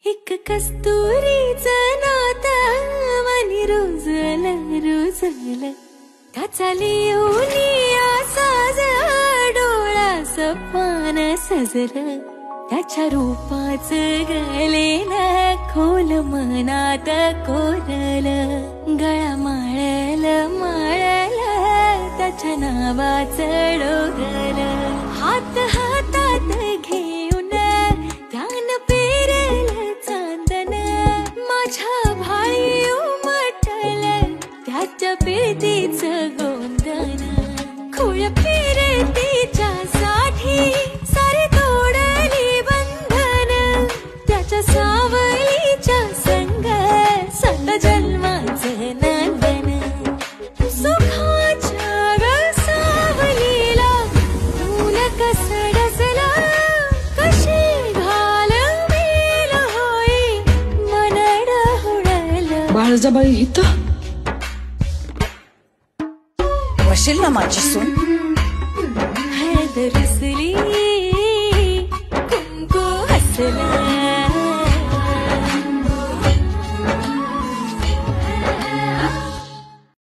एक कस्तुरीचं नातं मनी रुजलं रुजलं त्याचा लिहूनिया साज डोळा पान सजलं त्याच्या रूपाचं गलेलं खोल मनात कोरलं गळा माळलं माळलं त्याच्या नावाचं डोगलं हात हातात घेऊन त्यान पेरलं चांदन माझ्या भाळी उमटलं त्याच्या पिरतीचं गोंधन खुळ फिरतीच्या साठी सारे तोडली बंधन त्याच्या सावलीच्या संग सत जन्माचं नंदन सुखाच्या सावलीला फूल कसं डसला कशी घालवेल होई मनड हुडलं बाळजाबाई इथं बसेल ना माझी सून हळद रसली